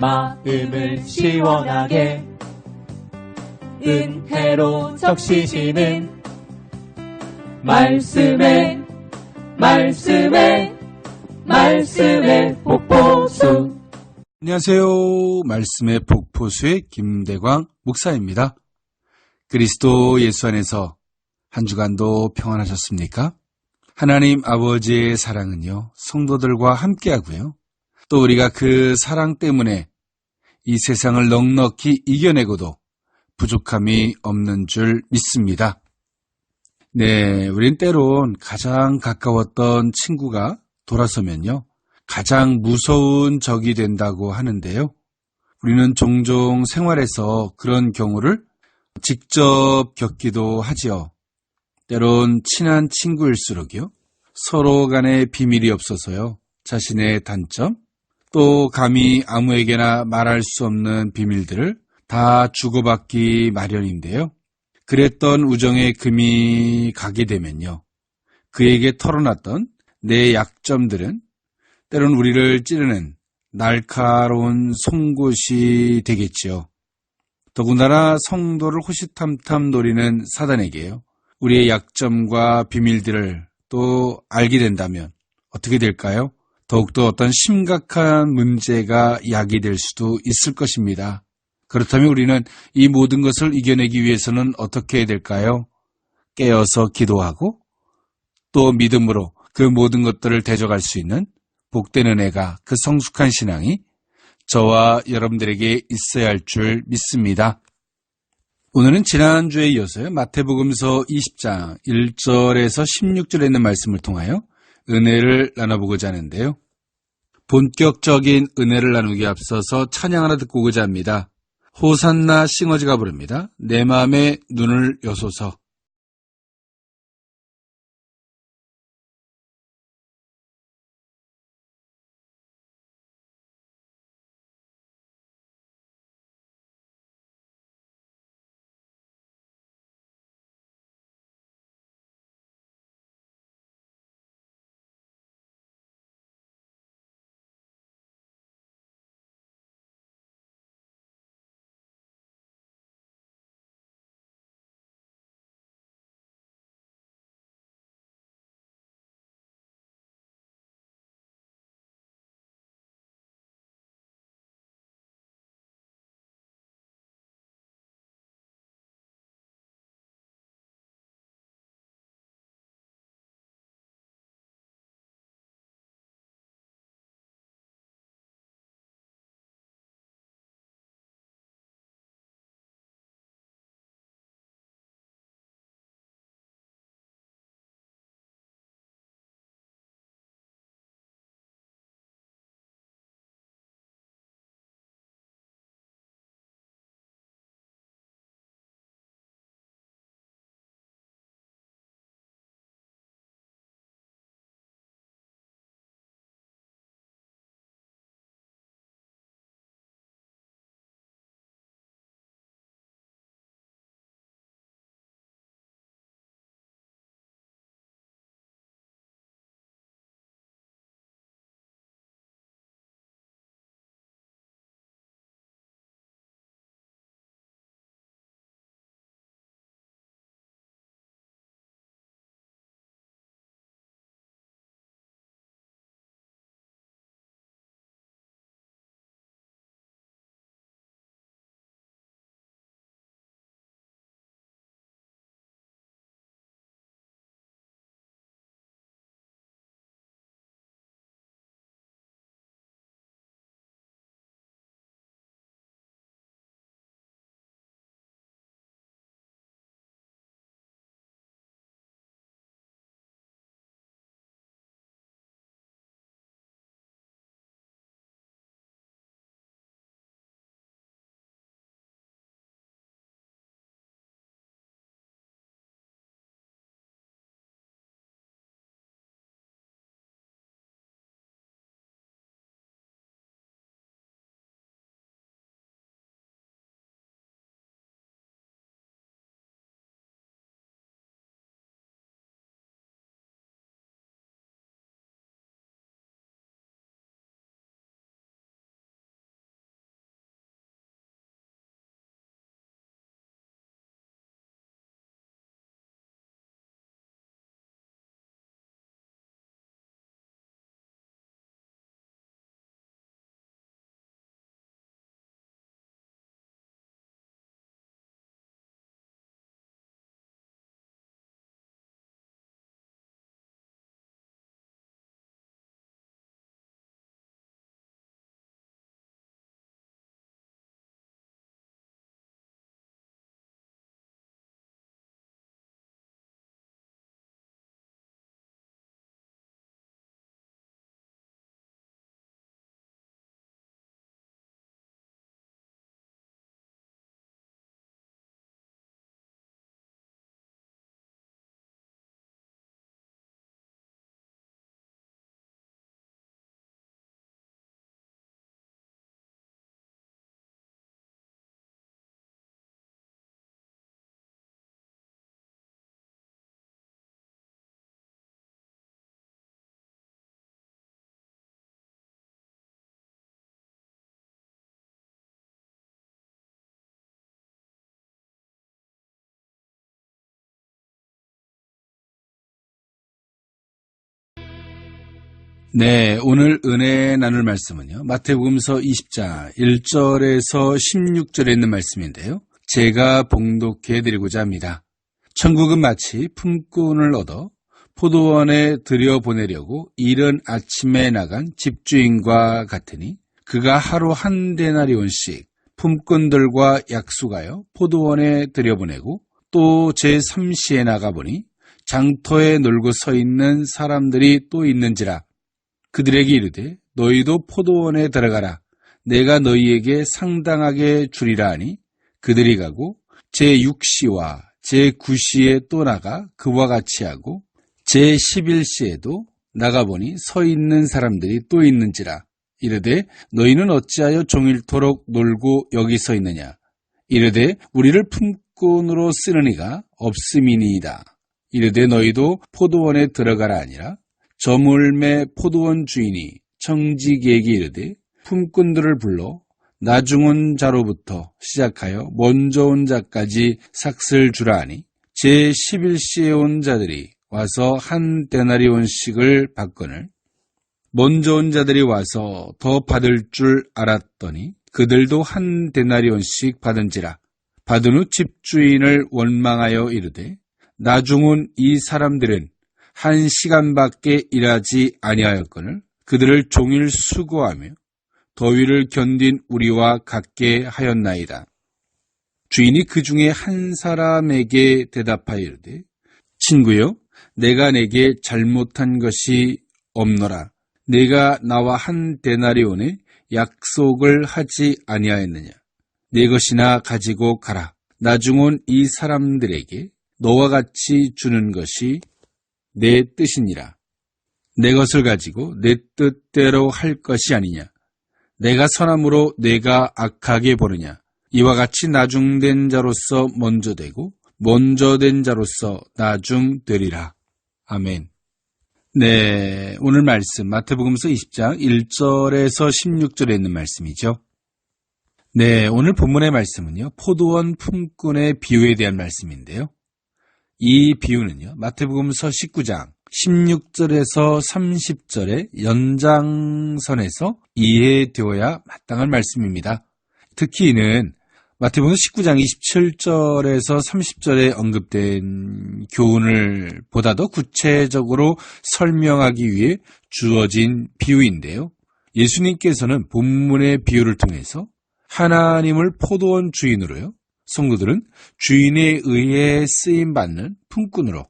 마음을 시원하게 은혜로 적시시는 말씀에 폭포수. 안녕하세요. 말씀의 폭포수의 김대광 목사입니다. 그리스도 예수 안에서 한 주간도 평안하셨습니까? 하나님 아버지의 사랑은요, 성도들과 함께하고요. 또 우리가 그 사랑 때문에 이 세상을 넉넉히 이겨내고도 부족함이 없는 줄 믿습니다. 네, 우린 때론 가장 가까웠던 친구가 돌아서면요, 가장 무서운 적이 된다고 하는데요. 우리는 종종 생활에서 그런 경우를 직접 겪기도 하지요. 때론 친한 친구일수록요, 서로 간에 비밀이 없어서요, 자신의 단점, 또 감히 아무에게나 말할 수 없는 비밀들을 다 주고받기 마련인데요. 그랬던 우정의 금이 가게 되면요, 그에게 털어놨던 내 약점들은 때론 우리를 찌르는 날카로운 송곳이 되겠지요. 더군다나 성도를 호시탐탐 노리는 사단에게요, 우리의 약점과 비밀들을 또 알게 된다면 어떻게 될까요? 더욱더 어떤 심각한 문제가 야기될 수도 있을 것입니다. 그렇다면 우리는 이 모든 것을 이겨내기 위해서는 어떻게 해야 될까요? 깨어서 기도하고 또 믿음으로 그 모든 것들을 대적할 수 있는 복된 은혜가, 그 성숙한 신앙이 저와 여러분들에게 있어야 할 줄 믿습니다. 오늘은 지난주에 이어서요, 마태복음서 20장 1절에서 16절에 있는 말씀을 통하여 은혜를 나눠보고자 하는데요. 본격적인 은혜를 나누기 앞서서 찬양 하나 듣고 오고자 합니다. 호산나 싱어즈가 부릅니다. 내 마음에 눈을 여소서. 네, 오늘 은혜 나눌 말씀은요. 마태복음서 20장 1절에서 16절에 있는 말씀인데요. 제가 봉독해 드리고자 합니다. 천국은 마치 품꾼을 얻어 포도원에 들여보내려고 이른 아침에 나간 집주인과 같으니 그가 하루 한 데나리온씩 품꾼들과 약속하여 포도원에 들여보내고 또 제3시에 나가보니 장터에 놀고 서 있는 사람들이 또 있는지라. 그들에게 이르되 너희도 포도원에 들어가라. 내가 너희에게 상당하게 주리라 하니 그들이 가고 제6시와 제9시에 또 나가 그와 같이 하고 제11시에도 나가보니 서 있는 사람들이 또 있는지라. 이르되 너희는 어찌하여 종일토록 놀고 여기 서 있느냐. 이르되 우리를 품꾼으로 쓰는 이가 없음이니이다. 이르되 너희도 포도원에 들어가라 아니라 저물매 포도원 주인이 청지기에게 이르되 품꾼들을 불러 나중 온 자로부터 시작하여 먼저 온 자까지 삭슬 주라 하니 제11시에 온 자들이 와서 한 데나리온씩을 받거늘 먼저 온 자들이 와서 더 받을 줄 알았더니 그들도 한 데나리온씩 받은지라. 받은 후 집주인을 원망하여 이르되 나중 온 이 사람들은 1시간밖에 일하지 아니하였거늘 그들을 종일 수고하며 더위를 견딘 우리와 같게 하였나이다. 주인이 그 중에 한 사람에게 대답하여 이르되 친구여 내가 내게 잘못한 것이 없노라. 내가 나와 한 데나리온의 약속을 하지 아니하였느냐. 네 것이나 가지고 가라. 나중 온 이 사람들에게 너와 같이 주는 것이 내 뜻이니라. 내 것을 가지고 내 뜻대로 할 것이 아니냐. 내가 선함으로 내가 악하게 보느냐. 이와 같이 나중된 자로서 먼저 되고 먼저 된 자로서 나중 되리라. 아멘. 네, 오늘 말씀 마태복음서 20장 1절에서 16절에 있는 말씀이죠. 네, 오늘 본문의 말씀은요. 포도원 품꾼의 비유에 대한 말씀인데요. 이 비유는요. 마태복음서 19장 16절에서 30절의 연장선에서 이해되어야 마땅한 말씀입니다. 특히 이는 마태복음 19장 27절에서 30절에 언급된 교훈을 보다 더 구체적으로 설명하기 위해 주어진 비유인데요. 예수님께서는 본문의 비유를 통해서 하나님을 포도원 주인으로요. 성도들은 주인에 의해 쓰임받는 품꾼으로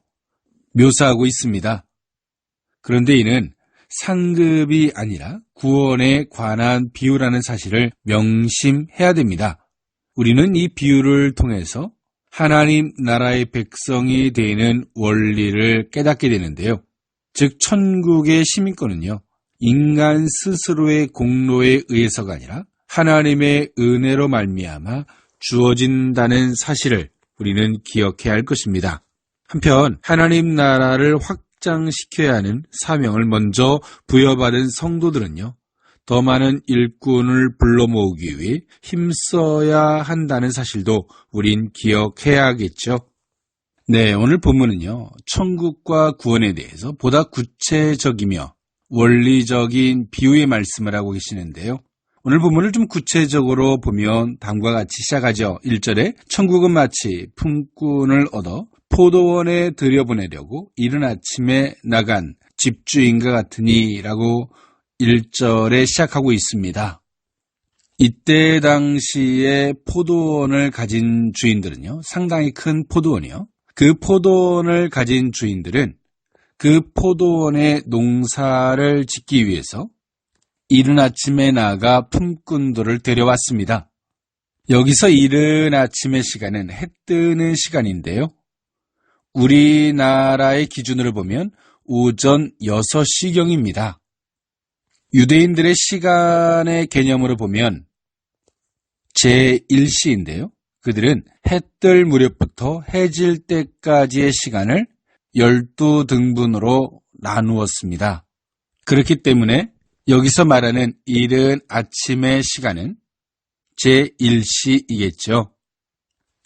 묘사하고 있습니다. 그런데 이는 상급이 아니라 구원에 관한 비유라는 사실을 명심해야 됩니다. 우리는 이 비유를 통해서 하나님 나라의 백성이 되는 원리를 깨닫게 되는데요. 즉 천국의 시민권은요. 인간 스스로의 공로에 의해서가 아니라 하나님의 은혜로 말미암아 주어진다는 사실을 우리는 기억해야 할 것입니다. 한편 하나님 나라를 확장시켜야 하는 사명을 먼저 부여받은 성도들은요. 더 많은 일꾼을 불러 모으기 위해 힘써야 한다는 사실도 우린 기억해야겠죠. 네, 오늘 본문은요. 천국과 구원에 대해서 보다 구체적이며 원리적인 비유의 말씀을 하고 계시는데요. 오늘 본문을 좀 구체적으로 보면 다음과 같이 시작하죠. 1절에 천국은 마치 품꾼을 얻어 포도원에 들여보내려고 이른 아침에 나간 집주인과 같으니 라고 1절에 시작하고 있습니다. 이때 당시에 포도원을 가진 주인들은요. 상당히 큰 포도원이요. 그 포도원을 가진 주인들은 그 포도원의 농사를 짓기 위해서 이른 아침에 나가 품꾼들을 데려왔습니다. 여기서 이른 아침의 시간은 해 뜨는 시간인데요. 우리나라의 기준으로 보면 오전 6시경입니다. 유대인들의 시간의 개념으로 보면 제1시인데요. 그들은 해 뜰 무렵부터 해질 때까지의 시간을 12등분으로 나누었습니다. 그렇기 때문에 여기서 말하는 이른 아침의 시간은 제1시이겠죠.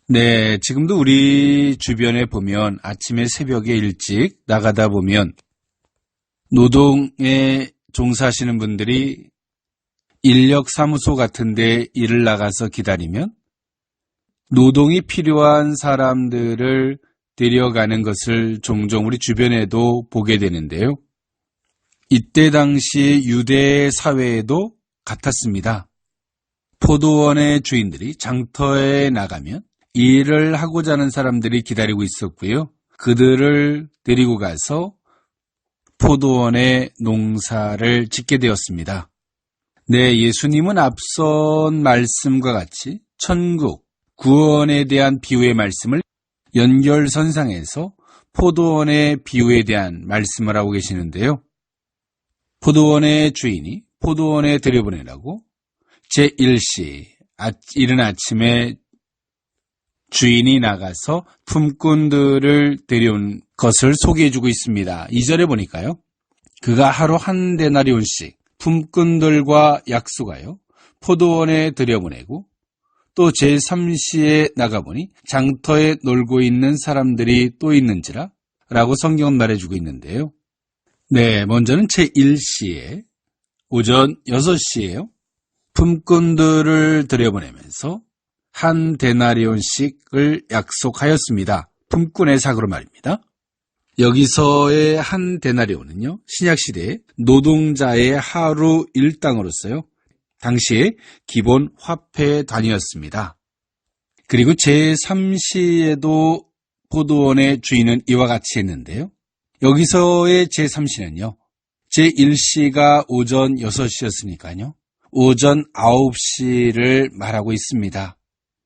네, 지금도 우리 주변에 보면 아침에 새벽에 일찍 나가다 보면 노동의 종사하시는 분들이 인력사무소 같은 데 일을 나가서 기다리면 노동이 필요한 사람들을 데려가는 것을 종종 우리 주변에도 보게 되는데요. 이때 당시 유대 사회에도 같았습니다. 포도원의 주인들이 장터에 나가면 일을 하고자 하는 사람들이 기다리고 있었고요. 그들을 데리고 가서 포도원의 농사를 짓게 되었습니다. 네, 예수님은 앞선 말씀과 같이 천국, 구원에 대한 비유의 말씀을 연결선상에서 포도원의 비유에 대한 말씀을 하고 계시는데요. 포도원의 주인이 포도원에 들여보내라고 제1시 이른 아침에 주인이 나가서 품꾼들을 데려온 것을 소개해주고 있습니다. 2절에 보니까요. 그가 하루 한 데나리온씩 품꾼들과 약속하여 포도원에 들여보내고 또 제3시에 나가보니 장터에 놀고 있는 사람들이 또 있는지라 라고 성경은 말해주고 있는데요. 네, 먼저는 제1시에 오전 6시에요. 품꾼들을 들여보내면서 한 데나리온씩을 약속하였습니다. 품꾼의 사고로 말입니다. 여기서의 한 데나리온은요, 신약시대의 노동자의 하루 일당으로서요, 당시의 기본 화폐 단위였습니다. 그리고 제3시에도 포도원의 주인은 이와 같이 했는데요. 여기서의 제3시는요, 제1시가 오전 6시였으니까요. 오전 9시를 말하고 있습니다.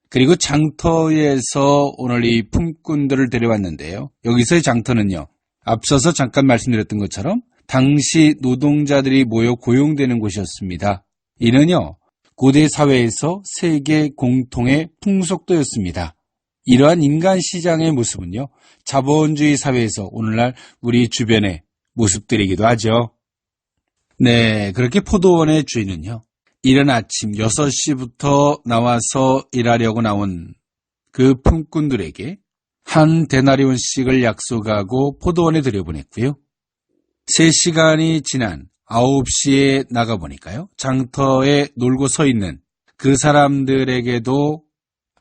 그리고 장터에서 오늘 이 품꾼들을 데려왔는데요. 여기서의 장터는요, 앞서서 잠깐 말씀드렸던 것처럼 당시 노동자들이 모여 고용되는 곳이었습니다. 이는요, 고대 사회에서 세계 공통의 풍속도였습니다. 이러한 인간 시장의 모습은요, 자본주의 사회에서 오늘날 우리 주변의 모습들이기도 하죠. 네, 그렇게 포도원의 주인은요, 이른 아침 6시부터 나와서 일하려고 나온 그 품꾼들에게 한 데나리온씩을 약속하고 포도원에 들여보냈고요. 3시간이 지난 9시에 나가보니까요. 장터에 놀고 서 있는 그 사람들에게도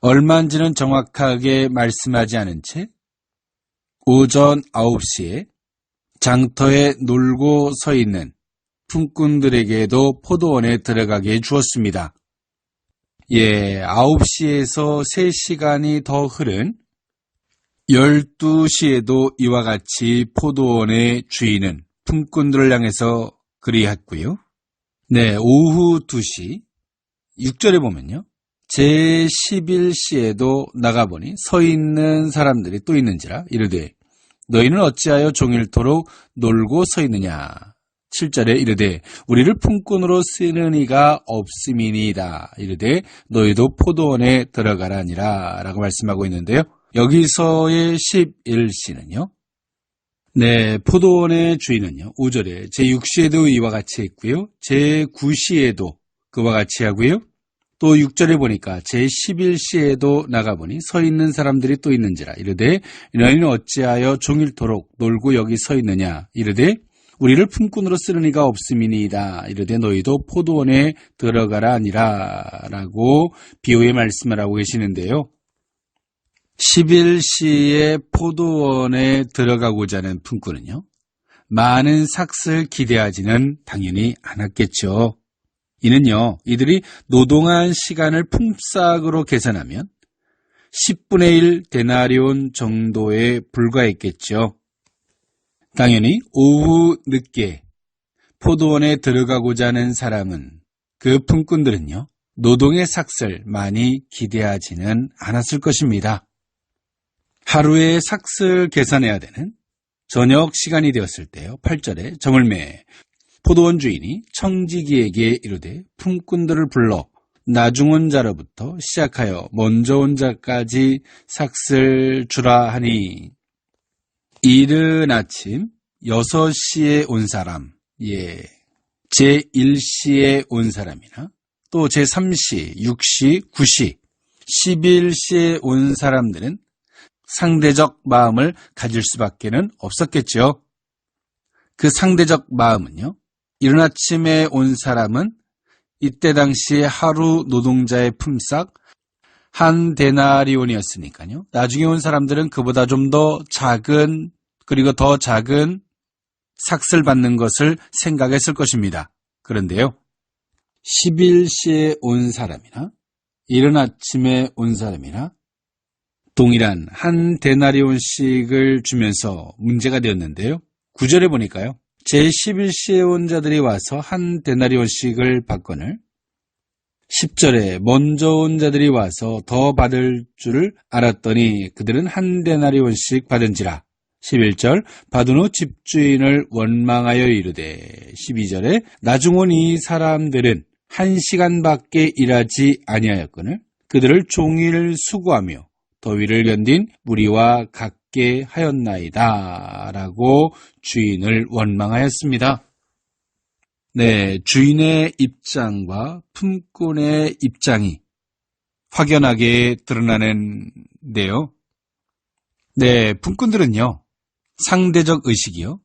얼마인지는 정확하게 말씀하지 않은 채 오전 9시에 장터에 놀고 서 있는 품꾼들에게도 포도원에 들어가게 해 주었습니다. 9시에서 3시간이 더 흐른 12시에도 이와 같이 포도원의 주인은 품꾼들을 향해서 그리했고요. 네, 오후 2시 6절에 보면요. 제11시에도 나가보니 서 있는 사람들이 또 있는지라 이르되 너희는 어찌하여 종일토록 놀고 서 있느냐. 7절에 이르되 우리를 품꾼으로 쓰는 이가 없음이니이다. 이르되 너희도 포도원에 들어가라니라 라고 말씀하고 있는데요. 여기서의 11시는요. 네, 포도원의 주인은요. 5절에 제6시에도 이와 같이 했고요. 제9시에도 그와 같이 하고요. 또 6절에 보니까 제11시에도 나가보니 서 있는 사람들이 또 있는지라. 이르되 너희는 어찌하여 종일토록 놀고 여기 서 있느냐. 이르되 우리를 품꾼으로 쓰는 이가 없음이니이다. 이르되 너희도 포도원에 들어가라 아니라 라고 비유의 말씀을 하고 계시는데요. 11시에 포도원에 들어가고자 하는 품꾼은요. 많은 삭슬 기대하지는 당연히 않았겠죠. 이는요. 이들이 노동한 시간을 품삯으로 계산하면 10분의 1 데나리온 정도에 불과했겠죠. 당연히 오후 늦게 포도원에 들어가고자 하는 사람은 그 품꾼들은요. 노동의 삭슬 많이 기대하지는 않았을 것입니다. 하루에 삭슬 계산해야 되는 저녁 시간이 되었을 때요. 8절에 저물매 포도원 주인이 청지기에게 이르되 품꾼들을 불러 나중 온 자로부터 시작하여 먼저 온 자까지 삭슬 주라 하니 이른 아침 6시에 온 사람, 제1시에 온 사람이나 또 제3시, 6시, 9시, 11시에 온 사람들은 상대적 마음을 가질 수밖에는 없었겠죠. 그 상대적 마음은요. 이른 아침에 온 사람은 이때 당시 하루 노동자의 품삯 한 데나리온이었으니까요. 나중에 온 사람들은 그보다 좀 더 작은 그리고 더 작은 삭슬 받는 것을 생각했을 것입니다. 그런데요. 11시에 온 사람이나 이른 아침에 온 사람이나 동일한 한 데나리온씩을 주면서 문제가 되었는데요. 9절에 보니까요. 제11시에 온 자들이 와서 한 데나리온씩을 받거늘 10절에 먼저 온 자들이 와서 더 받을 줄을 알았더니 그들은 한 데나리온씩 받은지라. 11절 받은 후 집주인을 원망하여 이르되 12절에 나중 온 이 사람들은 1시간밖에 일하지 아니하였거늘 그들을 종일 수고하며 더위를 견딘 무리와 같게 하였나이다 라고 주인을 원망하였습니다. 네, 주인의 입장과 품꾼의 입장이 확연하게 드러나는데요. 네, 품꾼들은요. 상대적 의식이요.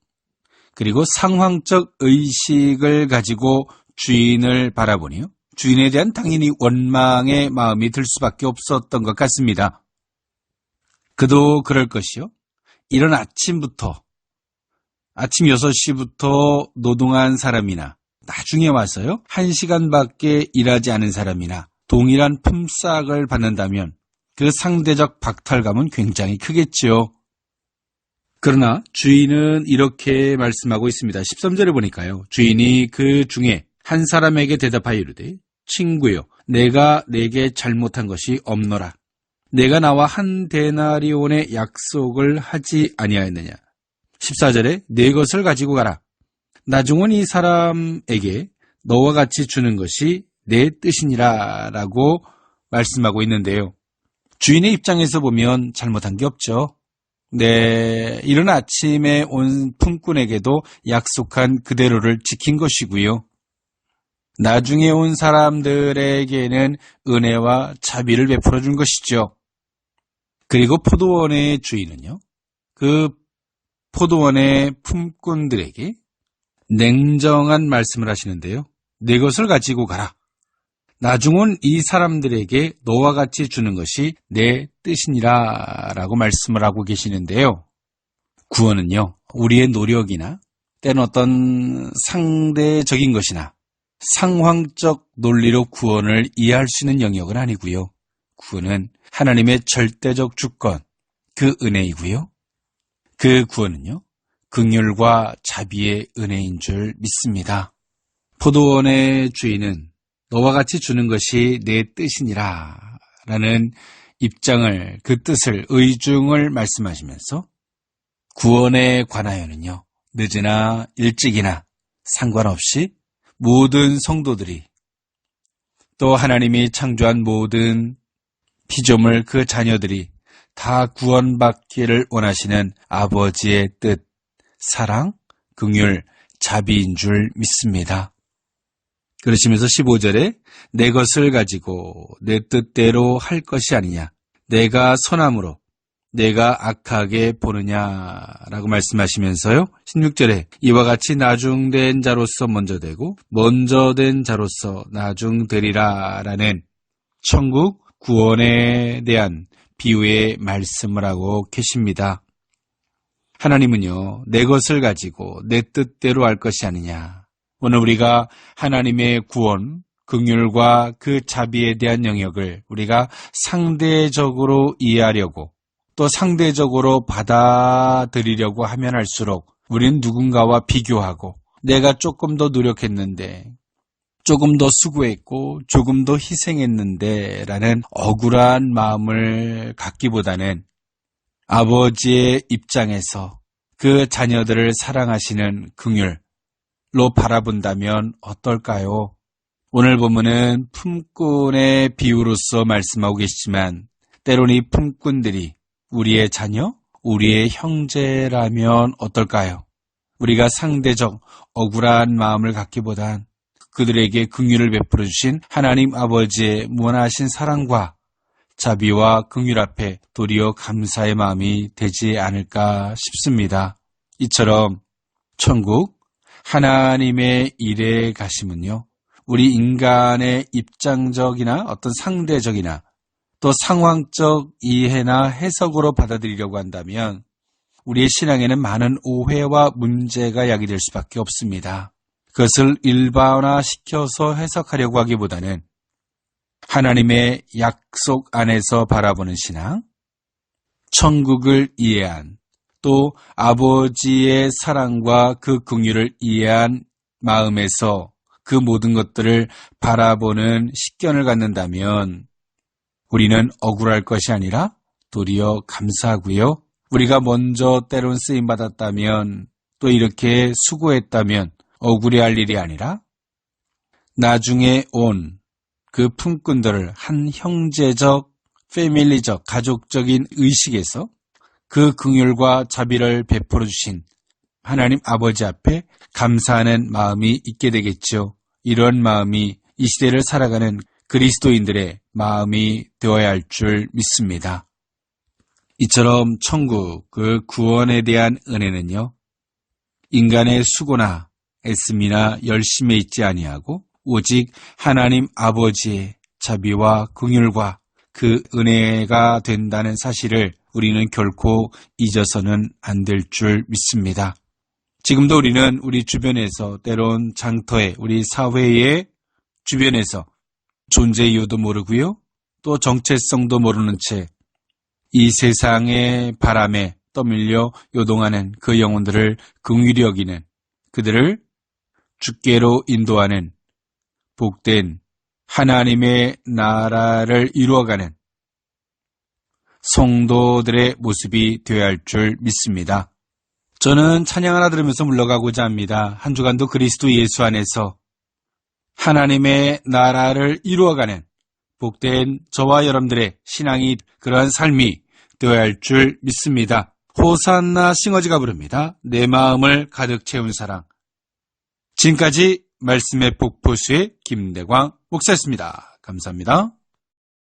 그리고 상황적 의식을 가지고 주인을 바라보니요. 주인에 대한 당연히 원망의 마음이 들 수밖에 없었던 것 같습니다. 그도 그럴 것이요. 이른 아침부터 아침 6시부터 노동한 사람이나 나중에 와서요. 1시간밖에 일하지 않은 사람이나 동일한 품삯을 받는다면 그 상대적 박탈감은 굉장히 크겠지요. 그러나 주인은 이렇게 말씀하고 있습니다. 13절에 보니까요. 주인이 그 중에 한 사람에게 대답하여 이르되 친구요 내가 내게 잘못한 것이 없노라. 내가 나와 한 데나리온의 약속을 하지 아니하였느냐. 14절에 내 것을 가지고 가라. 나중 온 이 사람에게 너와 같이 주는 것이 내 뜻이니라 라고 말씀하고 있는데요. 주인의 입장에서 보면 잘못한 게 없죠. 네, 이른 아침에 온 품꾼에게도 약속한 그대로를 지킨 것이고요. 나중에 온 사람들에게는 은혜와 자비를 베풀어 준 것이죠. 그리고 포도원의 주인은요. 그 포도원의 품꾼들에게 냉정한 말씀을 하시는데요. 내 것을 가지고 가라. 나중 온 이 사람들에게 너와 같이 주는 것이 내 뜻이니라 라고 말씀을 하고 계시는데요. 구원은요. 우리의 노력이나 때는 어떤 상대적인 것이나 상황적 논리로 구원을 이해할 수 있는 영역은 아니고요. 구원은 하나님의 절대적 주권, 그 은혜이고요. 그 구원은요. 긍휼과 자비의 은혜인 줄 믿습니다. 포도원의 주인은 너와 같이 주는 것이 내 뜻이니라 라는 입장을, 그 뜻을, 의중을 말씀하시면서 구원에 관하여는요. 늦으나 일찍이나 상관없이 모든 성도들이 또 하나님이 창조한 모든 피조물 그 자녀들이 다 구원받기를 원하시는 아버지의 뜻, 사랑, 긍휼, 자비인 줄 믿습니다. 그러시면서 15절에 내 것을 가지고 내 뜻대로 할 것이 아니냐. 내가 선함으로 내가 악하게 보느냐라고 말씀하시면서요. 16절에 이와 같이 나중된 자로서 먼저 되고 먼저 된 자로서 나중되리라라는 천국 구원에 대한 비유의 말씀을 하고 계십니다. 하나님은요. 내 것을 가지고 내 뜻대로 할 것이 아니냐. 오늘 우리가 하나님의 구원, 긍휼과 그 자비에 대한 영역을 우리가 상대적으로 이해하려고 또 상대적으로 받아들이려고 하면 할수록 우리는 누군가와 비교하고 내가 조금 더 노력했는데 조금 더 수고했고 조금 더 희생했는데 라는 억울한 마음을 갖기보다는 아버지의 입장에서 그 자녀들을 사랑하시는 긍휼로 바라본다면 어떨까요? 오늘 본문은 품꾼의 비유로서 말씀하고 계시지만 때로는 이 품꾼들이 우리의 자녀, 우리의 형제라면 어떨까요? 우리가 상대적 억울한 마음을 갖기보단 그들에게 긍휼을 베풀어 주신 하나님 아버지의 무한하신 사랑과 자비와 긍휼 앞에 도리어 감사의 마음이 되지 않을까 싶습니다. 이처럼 천국, 하나님의 일에 가심은요, 우리 인간의 입장적이나 어떤 상대적이나 또 상황적 이해나 해석으로 받아들이려고 한다면 우리의 신앙에는 많은 오해와 문제가 야기될 수밖에 없습니다. 그것을 일반화시켜서 해석하려고 하기보다는 하나님의 약속 안에서 바라보는 신앙, 천국을 이해한, 또 아버지의 사랑과 그 긍휼을 이해한 마음에서 그 모든 것들을 바라보는 식견을 갖는다면 우리는 억울할 것이 아니라 도리어 감사하고요. 우리가 먼저 때론 쓰임받았다면 또 이렇게 수고했다면 억울해할 일이 아니라 나중에 온 그 품꾼들을 한 형제적, 패밀리적, 가족적인 의식에서 그 긍휼과 자비를 베풀어 주신 하나님 아버지 앞에 감사하는 마음이 있게 되겠죠. 이런 마음이 이 시대를 살아가는 그리스도인들의 마음이 되어야 할 줄 믿습니다. 이처럼 천국, 그 구원에 대한 은혜는요, 인간의 수고나 애씀이나 열심에 있지 아니하고 오직 하나님 아버지의 자비와 긍휼과 그 은혜가 된다는 사실을 우리는 결코 잊어서는 안 될 줄 믿습니다. 지금도 우리는 우리 주변에서 때론 장터에 우리 사회의 주변에서 존재 이유도 모르고요. 또 정체성도 모르는 채 이 세상의 바람에 떠밀려 요동하는 그 영혼들을 긍휼히 여기는, 그들을 주께로 인도하는 복된 하나님의 나라를 이루어가는 성도들의 모습이 되어야 할 줄 믿습니다. 저는 찬양 하나 들으면서 물러가고자 합니다. 한 주간도 그리스도 예수 안에서 하나님의 나라를 이루어가는 복된 저와 여러분들의 신앙이 그러한 삶이 되어야 할 줄 믿습니다. 호산나 싱어지가 부릅니다. 내 마음을 가득 채운 사랑. 지금까지 말씀의 폭포수의 김대광 목사였습니다. 감사합니다.